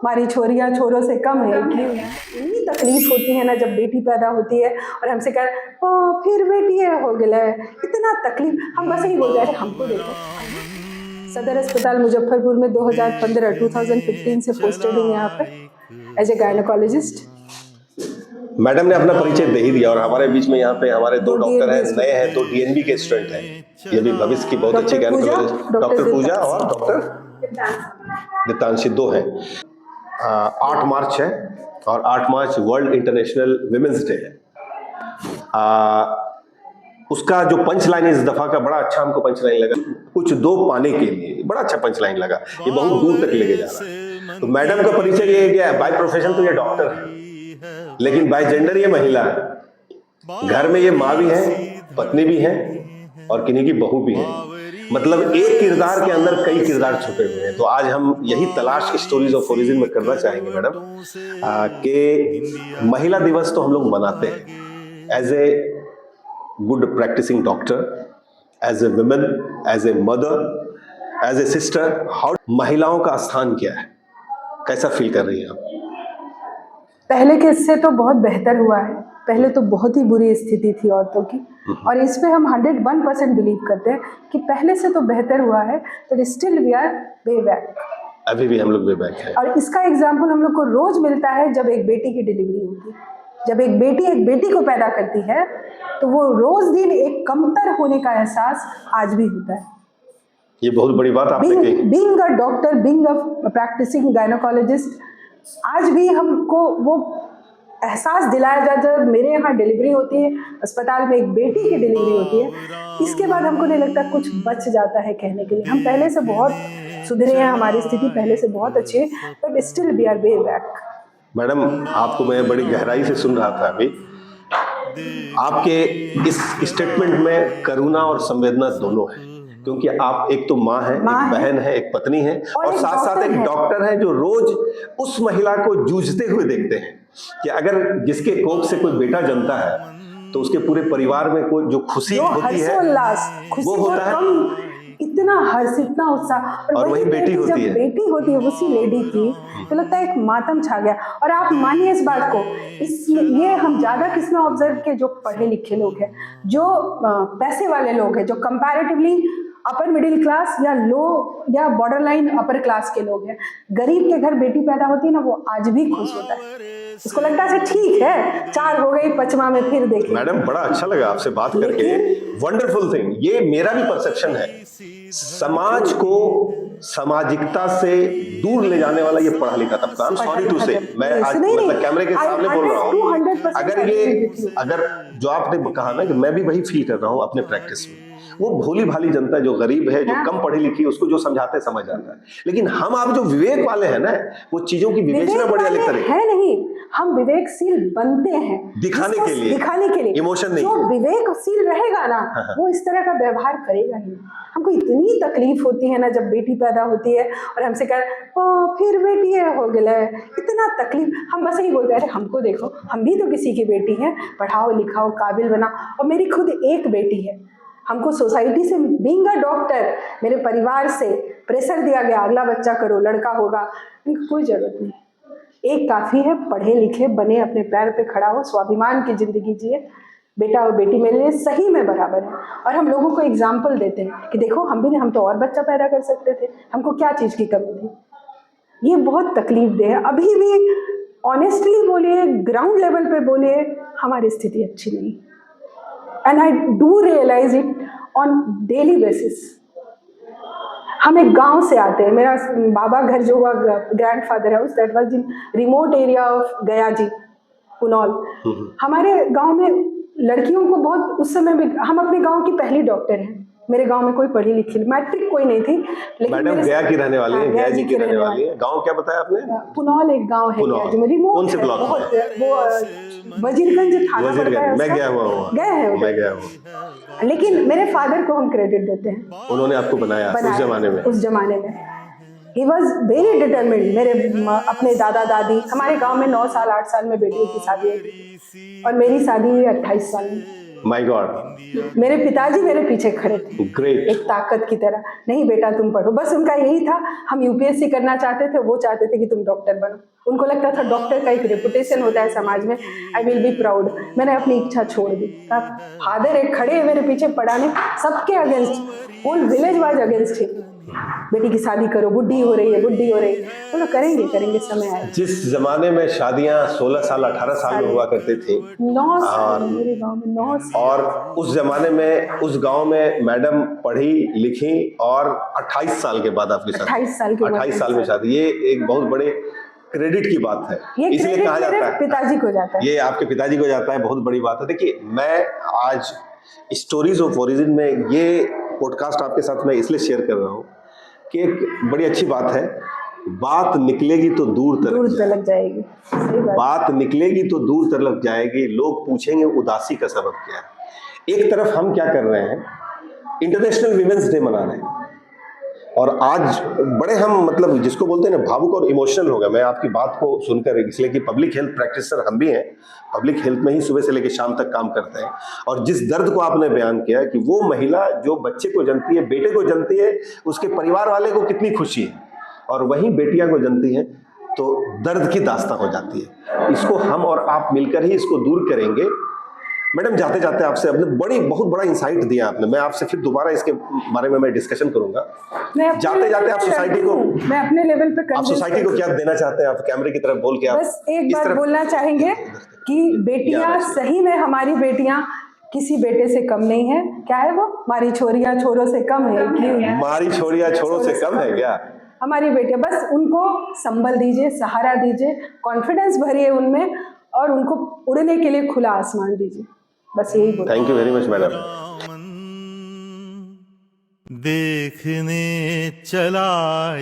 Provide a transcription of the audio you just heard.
हमारी छोरियाँ छोरों से कम है, इतनी तकलीफ होती है ना जब बेटी पैदा होती है और हमसे कह ओ फिर बेटी है हो गया है, इतना तकलीफ। हम बस यही बोल रहे हैं हमको देखो। सदर अस्पताल मुजफ्फरपुर में 2015 से पोस्टेड हूँ यहाँ पे एज ए गायनोकोलॉजिस्ट। मैडम ने अपना परिचय दे ही दिया और हमारे बीच में यहाँ पे हमारे दो डॉक्टर हैं, नए हैं, दो डीएनबी के स्टूडेंट हैं। ये भी भविष्य की बहुत अच्छी गायनोकोलॉजिस्ट डॉक्टर पूजा और डॉक्टर दितांशी दो हैं। 8 मार्च है और 8 मार्च वर्ल्ड इंटरनेशनल विमेंस डे है। उसका जो पंच लाइन इस दफा का बड़ा अच्छा हमको पंच लाइन लगा, कुछ दो पाने के लिए, बड़ा अच्छा पंच लाइन लगा, ये बहुत दूर तक लेके जा रहा है। तो मैडम का परिचय ये क्या है, बाय प्रोफेशन तो ये डॉक्टर है, लेकिन बाय जेंडर ये महिला है। घर में ये माँ भी है, पत्नी भी है और किन्हीं की बहू भी है। मतलब एक किरदार के अंदर कई किरदार छुपे हुए हैं। तो आज हम यही तलाश स्टोरीज ऑफ ओरिजिन में करना चाहेंगे मैडम, कि महिला दिवस तो हम लोग मनाते हैं as a good practising doctor, as a women, as a mother, as a sister. How महिलाओं का स्थान क्या है, कैसा फील कर रही हैं आप? पहले के इससे तो बहुत बेहतर हुआ है। पहले तो बहुत ही बुरी स्थिति थी औरतों की, और इस पे हम 101% बिलीव करते हैं कि पहले से तो बेहतर हुआ है, but still we are way back. अभी भी हम लोग वे बैक हैं। और इसका एग्जाम्पल हम लोग को रोज मिलता है जब एक बेटी की डिलीवरी होती है। जब एक बेटी को पैदा करती है तो वो रोज दिन एक कमतर होने का एहसास आज भी होता है। ये बहुत बड़ी बात आपने कही। Being a doctor, being a practising gynaecologist, आज भी हमको वो एहसास दिलाया जाता है। जब मेरे यहाँ डिलीवरी होती है, अस्पताल में एक बेटी की डिलीवरी होती है, इसके बाद हमको नहीं लगता कुछ बच जाता है कहने के लिए। हम पहले से बहुत सुधरे हैं, हमारी स्थिति पहले से बहुत अच्छी है, but still we are way back. Madam, आपको मैं बड़ी गहराई से सुन रहा था अभी। आपके इस स्टेटमेंट में करुणा और संवेदना दोनों है, क्योंकि आप एक तो माँ है, एक बहन है, एक पत्नी है, और साथ साथ एक डॉक्टर है जो रोज उस महिला को जूझते हुए देखते हैं कि अगर जिसके कोख से कोई बेटा जन्मता है तो उसके पूरे परिवार में कोई जो खुशी होती है वो होता है, इतना हर्ष, इतना उत्साह। और वही बेटी होती है, बेटी होती है उसी लेडी की, तो लगता है एक मातम छा गया। और आप मानिए इस बात को, ये हम ज्यादा किसमें ऑब्जर्व किए, जो पढ़े लिखे लोग हैं, जो पैसे वाले लोग हैं, जो कंपैरेटिवली अपर मिडिल क्लास या लो या बॉर्डर लाइन अपर क्लास के लोग हैं। गरीब के घर बेटी पैदा होती है ना, वो आज भी खुश होता है। उसको लगता है ठीक है, 4 हो गई, 5वां में फिर देखें। मैडम, बड़ा अच्छा लगा आपसे बात करके। वंडरफुल थिंग, ये मेरा भी परसेप्शन है। समाज को सामाजिकता से दूर ले जाने वाला ये पढ़ा लिखा तबका, सॉरी टू से, मैं आज मतलब कैमरे के सामने बोल रहा हूँ, अगर जो आपने कहा ना कि मैं भी वही फील कर रहा हूँ अपने प्रैक्टिस में, वो भोली भाली जनता जो गरीब है, जो कम पढ़ी लिखी, उसको जो समझाते समझ आता है। लेकिन हम आप जो विवेक वाले हैं ना, वो चीजों की विवेचना बड़ी अलग तरीके है नहीं, हम विवेकशील बनते हैं दिखाने के लिए। इमोशन नहीं, जो विवेकशील रहेगा ना, वो इस तरह का व्यवहार करेगा ही। हमको इतनी तकलीफ होती है ना जब बेटी पैदा होती है और हमसे कह ओ फिर बेटी है हो गया है, इतना तकलीफ। हम बस यही बोलते हैं, अरे हमको देखो, हम भी तो किसी की बेटी हैं, पढ़ाओ लिखाओ, काबिल बनाओ। और मेरी खुद एक बेटी है। हमको सोसाइटी से, बीइंग अ डॉक्टर, मेरे परिवार से प्रेशर दिया गया, अगला बच्चा करो, लड़का होगा। कोई जरूरत नहीं, एक काफ़ी है, पढ़े लिखे बने, अपने पैर पे खड़ा हो, स्वाभिमान की जिंदगी जिए। बेटा और बेटी मेरे लिए सही में बराबर है। और हम लोगों को एग्जाम्पल देते हैं कि देखो हम तो और बच्चा पैदा कर सकते थे, हमको क्या चीज़ की कमी थी। ये बहुत तकलीफ दे है। अभी भी ऑनेस्टली बोलिए, ग्राउंड लेवल पे बोलिए, हमारी स्थिति अच्छी नहीं। And I do realise it on daily basis. हम एक गांव से आते हैं, मेरा बाबा घर जो हुआ, grandfather house, that was in remote area of Gayaji, Punaul. हमारे गांव में लड़कियों को बहुत, उस समय में हम अपने गांव की पहली डॉक्टर हैं। मेरे गांव में कोई पढ़ी लिखी, मैट्रिक कोई नहीं थी, लेकिन मैडम गया की रहने वाली है, गया जी की रहने वाली है। गांव क्या बताया आपने? पुनौल एक गांव है गया जी में, रिमोट। कौन से ब्लॉक में? वो वजीरगंज थाना पड़ता है। मैं गया हुआ हूँ, मैं गया हूँ। लेकिन मेरे फादर को हम क्रेडिट देते हैं, उन्होंने आपको बनाया उस जमाने में। He was very determined। मेरे अपने दादा दादी, हमारे गांव में 9 साल 8 साल में बेटियों की शादी हुई और मेरी शादी हुई 28 साल में। माय गॉड, मेरे पिताजी मेरे पीछे खड़े थे ग्रेट। एक ताकत की तरह, नहीं बेटा तुम पढ़ो, बस उनका यही था। हम यूपीएससी करना चाहते थे, वो चाहते थे कि तुम डॉक्टर बनो। उनको लगता था डॉक्टर का एक रेपुटेशन होता है समाज में, आई विल बी प्राउड। मैंने अपनी इच्छा छोड़ दी। फादर एक खड़े हैं मेरे पीछे पढ़ाने, सबके against, whole village was against him. बेटी की शादी करो, बुढ़ी हो रही है, बुढ़ी हो रही है। बोलो करेंगे करेंगे, समय आए। जिस जमाने में शादियां 16 साल 18 साल में हुआ करती थी, 9 साल मेरे गांव में, 9 साल। और उस जमाने में उस गांव में मैडम पढ़ी लिखी और 28 साल के बाद आपकी शादी, 28 साल की 28 साल में शादी, ये एक बहुत बड़े क्रेडिट की बात है। इसलिए कहा जाता है पिताजी को जाता है, ये आपके पिताजी को जाता है, बहुत बड़ी बात है। देखिए, मैं आज स्टोरीज ऑफ ओरिजिन में ये पॉडकास्ट आपके साथ मैं इसलिए शेयर कर रहा हूँ कि एक बड़ी अच्छी बात है, बात निकलेगी तो दूर तलक जाएगी। सही बात। बात निकलेगी तो दूर तलक जाएगी, लोग पूछेंगे उदासी का सबब क्या है। एक तरफ हम क्या कर रहे हैं, इंटरनेशनल वीमेंस डे मना रहे हैं, और आज बड़े हम मतलब जिसको बोलते हैं ना भावुक और इमोशनल हो गए। मैं आपकी बात को सुनकर, इसलिए कि पब्लिक हेल्थ प्रैक्टिशनर हम भी हैं, पब्लिक हेल्थ में ही सुबह से लेकर शाम तक काम करते हैं। और जिस दर्द को आपने बयान किया कि वो महिला जो बच्चे को जनती है, बेटे को जनती है, उसके परिवार वाले को कितनी खुशी है, और वहीं बेटियां को जनती हैं तो दर्द की दास्तां हो जाती है। इसको हम और आप मिलकर ही इसको दूर करेंगे। मैडम, जाते जाते आपसे आपने बहुत बड़ा इंसाइट दिया आपने, मैं आपसे फिर दोबारा इसके बारे में मैं डिस्कशन करूंगा। जाते जाते आप सोसाइटी को, मैं अपने लेवल पे, आप सोसाइटी को क्या देना चाहते हैं? आप कैमरे की तरफ बोल के आप बस एक बात बोलना चाहेंगे कि बेटियां, सही में हमारी बेटियां किसी बेटे से कम नहीं है। क्या है वो, हमारी छोरियां छोरों से कम है। हमारी छोरियां छोरों से कम है क्या? हमारी बेटियां, बस उनको संबल दीजिए, सहारा दीजिए, कॉन्फिडेंस भरिए उनमें, और उनको उड़ने के लिए खुला आसमान दीजिए। बस यही बोल। Thank you very much madam. देखने चला